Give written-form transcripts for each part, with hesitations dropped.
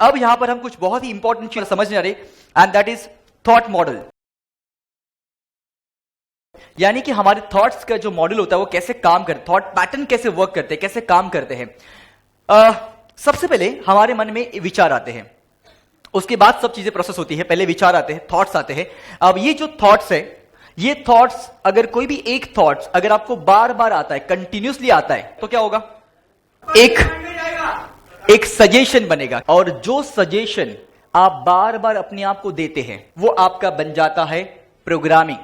अब यहां पर हम कुछ बहुत ही इंपॉर्टेंट चीज समझने आ रहे, and that is thought model. यानी कि हमारे थॉट्स का जो मॉडल होता है वो कैसे काम करते, थॉट पैटर्न कैसे वर्क करते हैं, कैसे काम करते हैं। सबसे पहले हमारे मन में विचार आते हैं, उसके बाद सब चीजें प्रोसेस होती है। पहले विचार आते हैं, थॉट्स आते हैं। अब ये जो थॉट्स है, ये थॉट्स अगर कोई भी एक थॉट्स अगर आपको बार बार आता है, कंटिन्यूसली आता है, तो क्या होगा? एक सजेशन बनेगा, और जो सजेशन आप बार बार अपने आप को देते हैं वो आपका बन जाता है प्रोग्रामिंग।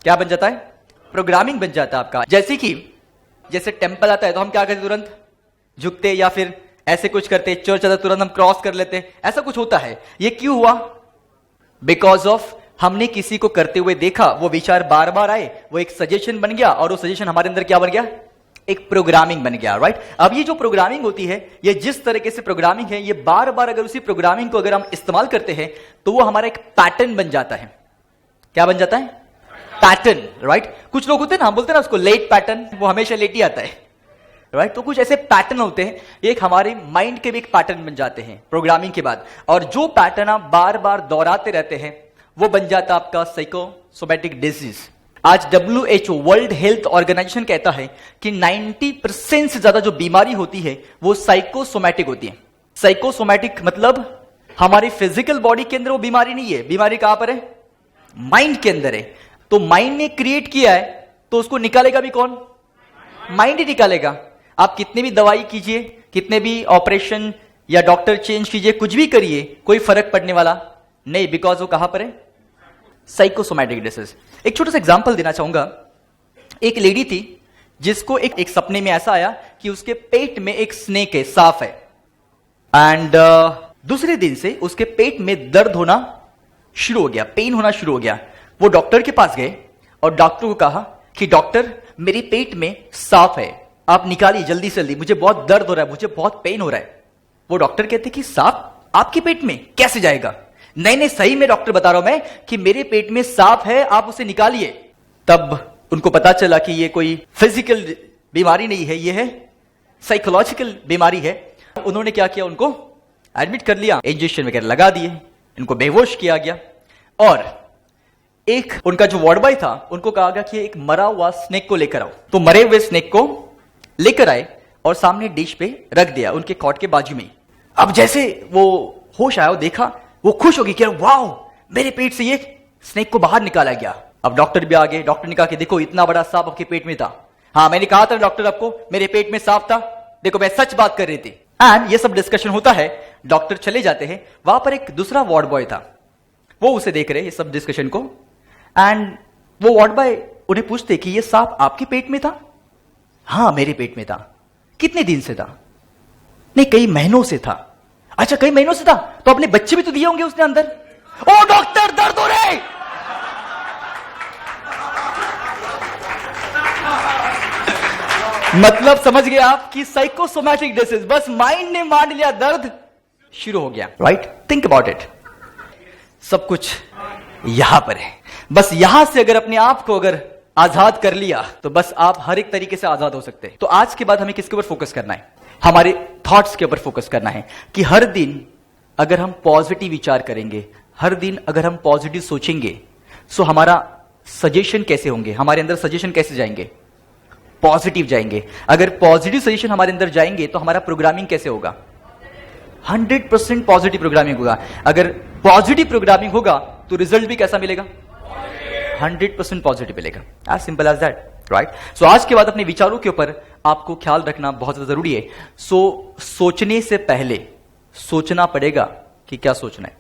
क्या बन जाता है? प्रोग्रामिंग बन जाता है आपका। जैसे टेंपल आता है तो हम क्या करते? तुरंत झुकते, या फिर ऐसे कुछ करते। चर्च आता तुरंत हम क्रॉस कर लेते, ऐसा कुछ होता है। ये क्यों हुआ? बिकॉज ऑफ हमने किसी को करते हुए देखा, वो विचार बार बार आए, वो एक सजेशन बन गया, और वो सजेशन हमारे अंदर क्या बन गया? एक प्रोग्रामिंग बन गया, राइट? अब ये जो प्रोग्रामिंग होती है, ये जिस तरीके से प्रोग्रामिंग है, ये बार बार अगर उसी प्रोग्रामिंग को अगर हम इस्तेमाल करते हैं तो वो हमारा एक पैटर्न बन जाता है। क्या बन जाता है? Pattern, right? कुछ लोग होते हैं ना, हम बोलते हैं ना उसको लेट पैटर्न, वो हमेशा लेट ही आता है, राइट? तो कुछ ऐसे पैटर्न होते हैं, एक हमारे माइंड के भी एक पैटर्न बन जाते हैं प्रोग्रामिंग के बाद, और जो पैटर्न आप बार बार दोहराते रहते हैं वो बन जाता है आपका साइकोसोमैटिक डिजीज। आज WHO वर्ल्ड हेल्थ ऑर्गेनाइजेशन कहता है कि 90% से ज्यादा जो बीमारी होती है वो साइकोसोमैटिक होती है। साइकोसोमैटिक मतलब हमारी फिजिकल बॉडी के अंदर वो बीमारी नहीं है, बीमारी कहां पर है? माइंड के अंदर है। तो माइंड ने क्रिएट किया है, तो उसको निकालेगा भी कौन? माइंड ही निकालेगा। आप कितने भी दवाई कीजिए, कितने भी ऑपरेशन या डॉक्टर चेंज कीजिए, कुछ भी करिए, कोई फर्क पड़ने वाला नहीं, बिकॉज वो कहां पर है? Psychosomatic disease. एक छोटा सा एग्जांपल देना चाहूंगा। एक लेडी थी जिसको एक सपने में ऐसा आया कि उसके पेट में एक स्नेक है, सांप है, एंड दूसरे दिन से उसके पेट में दर्द होना शुरू हो गया, पेन होना शुरू हो गया। वो डॉक्टर के पास गए और डॉक्टर को कहा कि डॉक्टर, मेरे पेट में सांप है, आप निकालिए जल्दी से जल्दी, मुझे बहुत दर्द हो रहा है, मुझे बहुत पेन हो रहा है। वो डॉक्टर कहते कि सांप आपके पेट में कैसे जाएगा? नहीं, सही में डॉक्टर बता रहा हूं मैं कि मेरे पेट में सांप है, आप उसे निकालिए। तब उनको पता चला कि ये कोई फिजिकल बीमारी नहीं है, ये है साइकोलॉजिकल बीमारी है। उन्होंने क्या किया? उनको एडमिट कर लिया, इंजेक्शन वगैरह लगा दिए, इनको बेहोश किया गया, और एक उनका जो वार्ड बॉय था उनको कहा गया कि एक मरा हुआ स्नेक को लेकर आओ। तो मरे हुए स्नेक को लेकर आए और सामने डिश पे रख दिया, उनके कॉट के बाजू में। अब जैसे वो होश आया, देखा, वो खुश हो गई कि वाओ, मेरे पेट से ये स्नेक को बाहर निकाला गया। अब डॉक्टर भी आ गए, डॉक्टर ने कहा कि देखो इतना बड़ा सांप आपके पेट में था। हाँ, मैंने कहा था डॉक्टर आपको मेरे पेट में सांप था, देखो मैं सच बात कर रही थी। एंड ये सब डिस्कशन होता है, डॉक्टर चले जाते हैं। वहां पर एक दूसरा वार्ड बॉय था, वो उसे देख रहे ये सब डिस्कशन को, एंड वो वार्ड बॉय उन्हें पूछते कि ये सांप आपके पेट में था? हाँ, मेरे पेट में था। कितने दिन से था? नहीं, कई महीनों से था। अच्छा, कई महीनों से था, तो अपने बच्चे भी तो दिए होंगे उसने अंदर। ओ डॉक्टर, दर्द हो रहे। मतलब समझ गए आप कि साइकोसोमैटिक डिसीज, बस माइंड ने मान लिया, दर्द शुरू हो गया, राइट? Think about it. सब कुछ यहां पर है, बस यहां से अगर अपने आप को अगर आजाद कर लिया तो बस आप हर एक तरीके से आजाद हो सकते हैं। तो आज के बाद हमें किसके ऊपर फोकस करना है? हमारे थॉट्स के ऊपर फोकस करना है कि हर दिन अगर हम पॉजिटिव विचार करेंगे, हर दिन अगर हम पॉजिटिव सोचेंगे, सो हमारा सजेशन कैसे होंगे, हमारे अंदर सजेशन कैसे जाएंगे? पॉजिटिव जाएंगे। अगर पॉजिटिव सजेशन हमारे अंदर जाएंगे तो हमारा प्रोग्रामिंग कैसे होगा? 100% पॉजिटिव प्रोग्रामिंग होगा। अगर पॉजिटिव प्रोग्रामिंग होगा तो रिजल्ट भी कैसा मिलेगा? 100% पॉजिटिव मिलेगा। As simple as that, right? So आज के बाद अपने विचारों के ऊपर आपको ख्याल रखना बहुत ज्यादा जरूरी है। सोचने से पहले सोचना पड़ेगा कि क्या सोचना है।